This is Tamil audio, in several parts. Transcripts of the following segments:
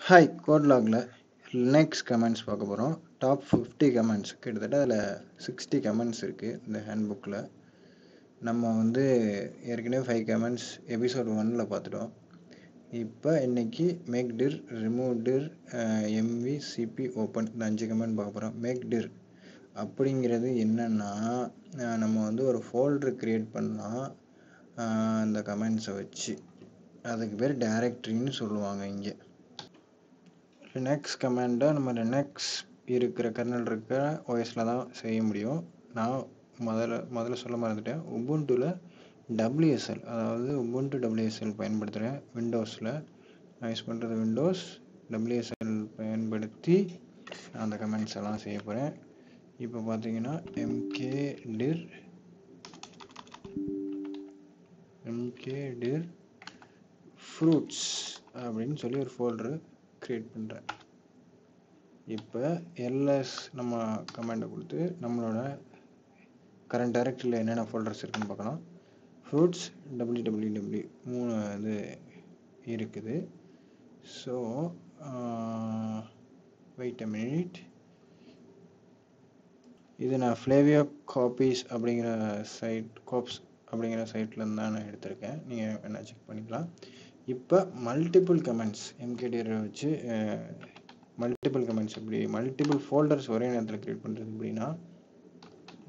ஹாய் கோட்லாகில் லினக்ஸ் கமெண்ட்ஸ் பார்க்க போகிறோம். டாப் 50 கமெண்ட்ஸ், கிட்டத்தட்ட அதில் 60 கமெண்ட்ஸ் இருக்குது இந்த ஹேண்ட்புக்கில். நம்ம ஏற்கனவே 5 கமெண்ட்ஸ் எபிசோட் 1ல் பார்த்துட்டோம். இப்போ இன்றைக்கி மேக் டிர், ரிமூவ் டிர், எம்வி, சிபி, ஓப்பன் இந்த 5 கமெண்ட் பார்க்க போகிறோம். மேக் டிர் அப்படிங்கிறது என்னென்னா, நம்ம ஒரு ஃபோல்டர் க்ரியேட் பண்ணலாம் அந்த கமெண்ட்ஸை வச்சு. அதுக்கு பேர் டைரக்டரின்னு சொல்லுவாங்க. இங்கே லினக்ஸ் கமாண்டை நம்ம லினக்ஸ் இருக்கிற கர்னல் இருக்கிற ஓஎஸில் தான் செய்ய முடியும். நான் முதல்ல சொல்ல மறந்துட்டேன். உபுண்டுவில் WSL, அதாவது உபுண்டு WSL பயன்படுத்துகிறேன். விண்டோஸில் நான் யூஸ் பண்ணுறது விண்டோஸ். WSL பயன்படுத்தி அந்த கமெண்ட்ஸ் எல்லாம் செய்ய போகிறேன். இப்போ பார்த்தீங்கன்னா mkdir ஃப்ரூட்ஸ் அப்படின்னு சொல்லி ஒரு ஃபோல்டரு க்ரியேட் பண்ணுறேன். இப்போ எல்எஸ் நம்ம கமாண்டை கொடுத்து நம்மளோட கரண்ட் டைரக்டரியில் என்னென்ன ஃபோல்டர்ஸ் இருக்குன்னு பார்க்கலாம். ஃப்ரூட்ஸ் www 3 இருக்குது. So wait a minute. இது நான் ஃப்ளேவியா காப்பீஸ் அப்படிங்கிற சைட்லேருந்து தான் நான் எடுத்திருக்கேன். நீங்கள் என்ன செக் பண்ணிக்கலாம். இப்போ மல்டிபிள் கமெண்ட்ஸ் mkdir வச்சு மல்டிபிள் கமெண்ட்ஸ் எப்படி மல்டிபிள் ஃபோல்டர்ஸ் ஒரே நேரத்தில் க்ரியேட் பண்ணுறது எப்படின்னா,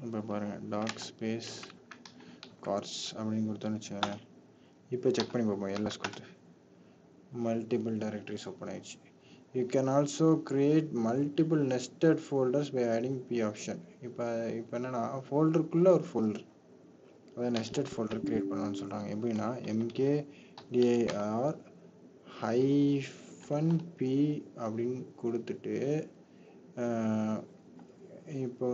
இப்போ பாருங்கள், டாக் ஸ்பேஸ் கார்ஸ் அப்படின்னு கொடுத்தோன்னு வச்சுக்கோங்க. இப்போ செக் பண்ணி பார்ப்போம். எல்எஸ் கொடுத்து மல்டிபிள் டைரக்டரிஸ் ஓப்பன் ஆயிடுச்சு. You can also create multiple nested folders by adding P option. இப்போ என்னென்னா, ஃபோல்டருக்குள்ளே ஒரு ஃபோல்டர், அதாவது நெஸ்டட் ஃபோல்டர் க்ரியேட் பண்ணலான்னு சொல்கிறாங்க. எப்படின்னா mkdir -p அப்படின்னு கொடுத்துட்டு இப்போ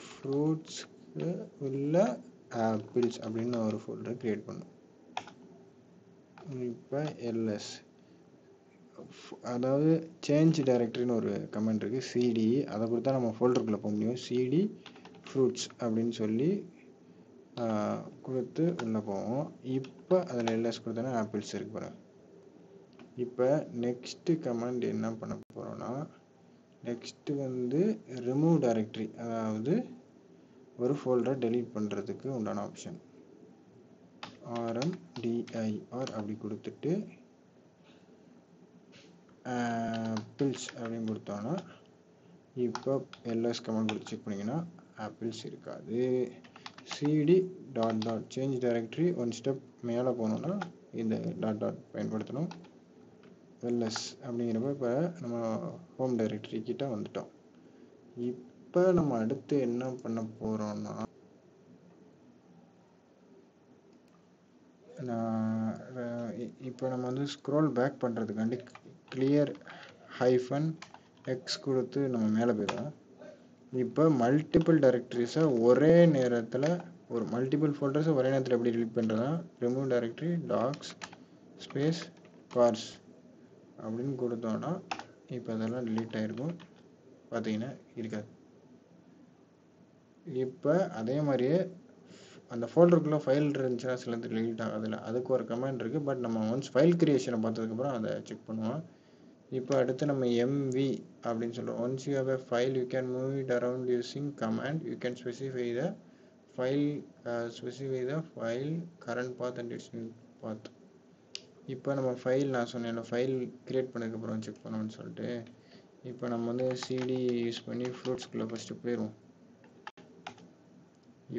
ஃப்ரூட்ஸ்க்கு உள்ள ஆப்பிள்ஸ் அப்படின்னு ஒரு ஃபோல்டர் க்ரியேட் பண்ணும். இப்போ எல்எஸ், அதாவது சேஞ்ச் டைரக்டரின்னு ஒரு கமெண்ட் இருக்குது, சிடி. அதை கொடுத்தா நம்ம ஃபோல்டருக்குள்ளே போக முடியும். சிடி ஃப்ரூட்ஸ் அப்படின்னு சொல்லி கொடுத்து உள்ளே போவோம். இப்போ அதில் எல்எஸ் கொடுத்தோன்னா ஆப்பிள்ஸ் இருக்கு பாருங்க. இப்போ நெக்ஸ்ட்டு கமாண்ட் என்ன பண்ண போகிறோன்னா, நெக்ஸ்ட்டு ரிமூவ் டைரக்டரி, அதாவது ஒரு ஃபோல்டரை டெலீட் பண்ணுறதுக்கு உண்டான ஆப்ஷன். rmdir அப்படி கொடுத்துட்டு ஆப்பிள்ஸ் அப்படின்னு கொடுத்தோன்னா, இப்போ எல்எஸ் கமாண்ட் கொடுத்து செக் பண்ணிங்கன்னா ஆப்பிள்ஸ் இருக்காது. Cd dot change directory one step மேலே போனோன்னா இந்த டாட் பயன்படுத்தணும். எல்எஸ் அப்படிங்கிறப்ப இப்போ நம்ம ஹோம் டைரக்டரி கிட்ட வந்துட்டோம். இப்போ நம்ம அடுத்து என்ன பண்ண போகிறோம்னா, இப்போ நம்ம ஸ்க்ரோல் பேக் பண்ணுறதுக்காண்டி கிளியர் -x கொடுத்து நம்ம மேலே போயிடுவோம். இப்போ மல்டிபிள் டைரக்டரிஸை ஒரே நேரத்தில் மல்டிபிள் ஃபோல்டர்ஸை ஒரே நேரத்தில் எப்படி டெலீட் பண்ணுறதா, remove directory docs space cars அப்படின்னு கொடுத்தோன்னா இப்போ அதெல்லாம் டெலீட் ஆகிருக்கும். பார்த்தீங்கன்னா இருக்காது. இப்போ அதே மாதிரியே அந்த ஃபோல்டருக்குள்ளே ஃபைல் இருந்துச்சுன்னா சில டெலீட் ஆகாதில்ல, அதுக்கு ஒரு கமெண்ட் இருக்குது. பட் நம்ம ஒன்ஸ் ஃபைல் கிரியேஷனை பார்த்ததுக்கப்புறம் அதை செக் பண்ணுவோம். இப்போ அடுத்து நம்ம mv அப்படின்னு சொல்லுவோம். Once you have a file you can move it around using command. You can specify the file current path and its new path. இப்போ நம்ம ஃபைல், நான் சொன்னேன் ஃபைல் க்ரியேட் பண்ணதுக்கப்புறம் செக் பண்ணோம்னு சொல்லிட்டு, இப்போ நம்ம சிடி யூஸ் பண்ணி ஃப்ரூட்ஸ்குள்ளே ஃபஸ்ட்டு போயிடுவோம்.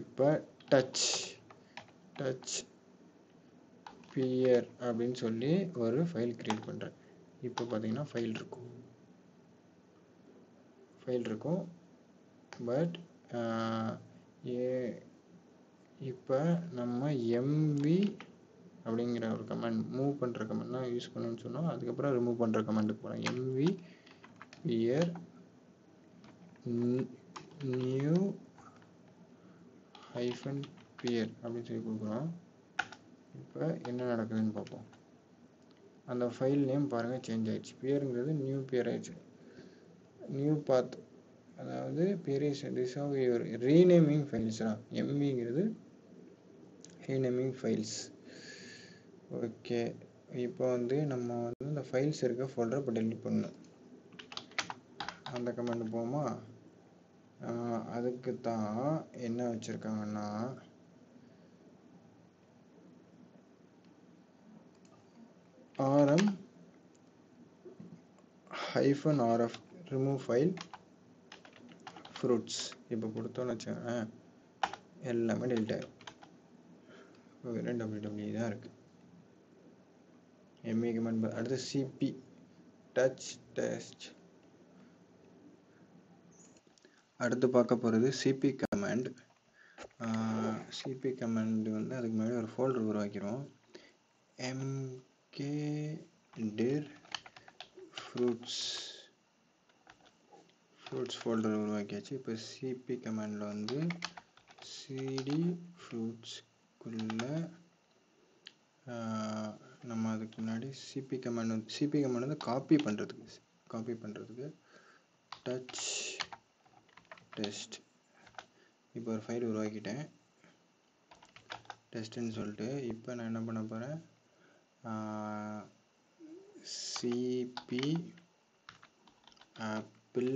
இப்போ டச் பியர் அப்படின்னு சொல்லி ஒரு ஃபைல் க்ரியேட் பண்ணுறேன். இப்போ பார்த்தீங்கன்னா ஃபைல் இருக்கும். பட் இப்போ நம்ம mv அப்படிங்கிற ஒரு கமெண்ட், மூவ் பண்ணுற கமெண்ட் தான் யூஸ் பண்ணணும்னு சொன்னோம். அதுக்கப்புறம் ரிமூவ் பண்ணுற கமெண்ட்டுக்கு போகிறோம். mv பியர் நியூ -பியர் அப்படின்னு சொல்லி கொடுக்குறோம். இப்போ என்ன நடக்குதுன்னு பார்ப்போம். அந்த ஃபைல் நேம் பாருங்கள் சேஞ்ச் ஆகிடுச்சு. பியருங்கிறது நியூ பியர் ஆகிடுச்சு. நியூ பாத், அதாவது ரீநேமிங் ஃபைல்ஸ் தான். எம்விங்கிறது ரீநேமிங் ஃபைல்ஸ். ஓகே, இப்போ வந்து நம்ம வந்து இந்த ஃபைல்ஸ் இருக்க ஃபோல்டரை இப்போ டெலிட் பண்ணணும். அந்த கமெண்ட் போமா. அதுக்கு தான் என்ன வச்சுருக்காங்கன்னா rm-rf remove file fruits இப்போ கொடுத்தோன்னு வச்சுக்கோங்க, எல்லாமே டெலிட் ஆகிடும். இப்போ வெறும் www தான் இருக்குது. ME comment. அடுத்து cp touch test. அடுத்து பார்க்க போகிறது cp கமெண்ட். cp கமெண்ட் வந்து அதுக்கு முன்னாடி ஒரு ஃபோல்டர் உருவாக்கிறோம். mkdir fruits ஃபோல்டர் உருவாக்கியாச்சு. இப்போ cp கமெண்டில் வந்து cd fruitsக்குள்ள நம்ம அதுக்கு முன்னாடி cp கமெண்ட் வந்து காப்பி பண்ணுறதுக்கு டச் டெஸ்ட். இப்போ ஒரு ஃபைல் உருவாக்கிட்டேன் டெஸ்ட்டுன்னு சொல்லிட்டு. இப்போ நான் என்ன பண்ண போகிறேன், cp apple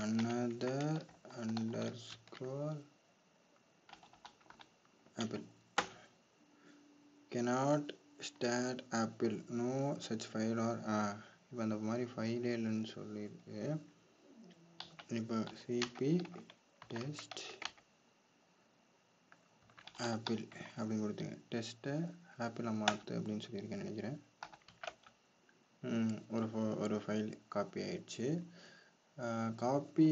another underscore apple cannot start apple no such file or இப்போ அந்த மாதிரி ஃபைலே இல்லைன்னு சொல்லியிருக்கு. இப்போ cp test apple அப்படின்னு கொடுத்துங்க. டெஸ்ட்டை ஆப்பிளை மாற்று அப்படின்னு சொல்லியிருக்கேன் நினைக்கிறேன். ஒரு ஃபைல் காப்பி ஆயிடுச்சு. காப்பி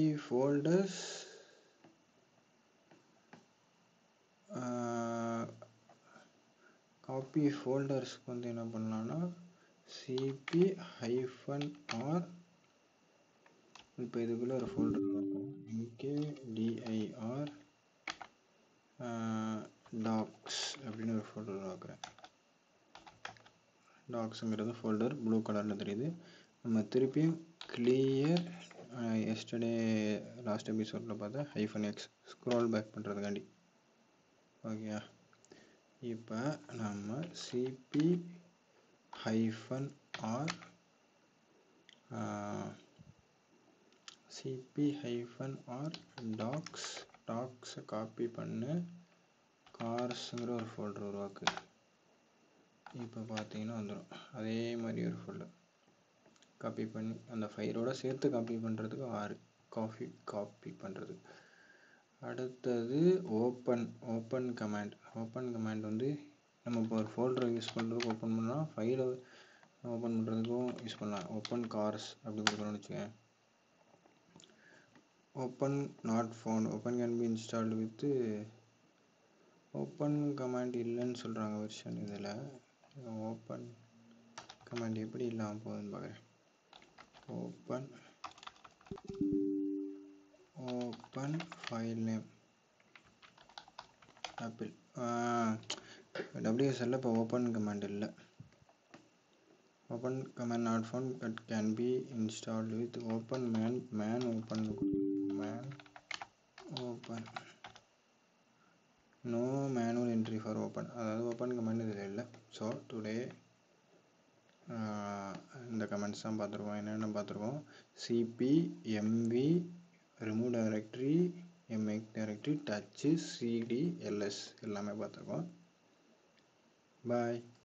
ஃபோல்டர்ஸ் வந்து என்ன பண்ணலான்னா cp -r. இப்போ இதுக்குள்ளே ஒரு ஃபோல்டர் இருக்கும், mkdir டாக்ஸ் அப்படின்னு ஒரு ஃபோல்டர் உருவாக்குறேன். டாக்ஸுங்கிறது ஃபோல்டர் ப்ளூ கலரில் தெரியுது. நம்ம திருப்பியும் கிளியர் எஸ்டர்டே லாஸ்ட் எபிசோடில் பார்த்தா -x ஸ்க்ரோல் பேக் பண்ணுறதுக்காண்டி. ஓகே, இப்போ நம்ம cp -r டாக்ஸை காப்பி பண்ணு கார்ஸுங்கிற ஒரு ஃபோல்டர் உருவாக்கு. இப்போ பார்த்தீங்கன்னா வந்துடும். அதே மாதிரி ஒரு ஃபோல்டர் காப்பி பண்ணி அந்த ஃபைலோட சேர்த்து காப்பி பண்ணுறதுக்கு காப்பி பண்ணுறது. அடுத்தது ஓப்பன் கமாண்ட் வந்து நம்ம இப்போ ஒரு ஃபோல்டரை யூஸ் பண்ணுறதுக்கு ஓப்பன் பண்ணலாம், ஃபைலை ஓப்பன் பண்ணுறதுக்கும் யூஸ் பண்ணலாம். ஓப்பன் கார்ஸ் அப்படி கொடுக்கணும்னு வச்சுக்கேன். Open not found, open can be installed with open command இல்லைன்னு சொல்கிறாங்க வெர்ஷன். இதில் ஓப்பன் கமாண்ட் எப்படி இல்லாமல் போகுதுன்னு பார்க்குறேன். Open file name apple. WSL இப்போ ஓப்பன் கமாண்ட் இல்லை. Open command not found but can be installed with open man open no manual entry for open. அதாவது ஓப்பன் கமாண்ட் இதில் இல்லை. ஸோ டுடே இந்த கமெண்ட்ஸ் தான் பார்த்துருக்கோம். என்னென்ன பார்த்துருக்கோம், cp mv remove directory, make directory, touch, cd, ls எல்லாமே பார்த்துருக்கோம். பாய்.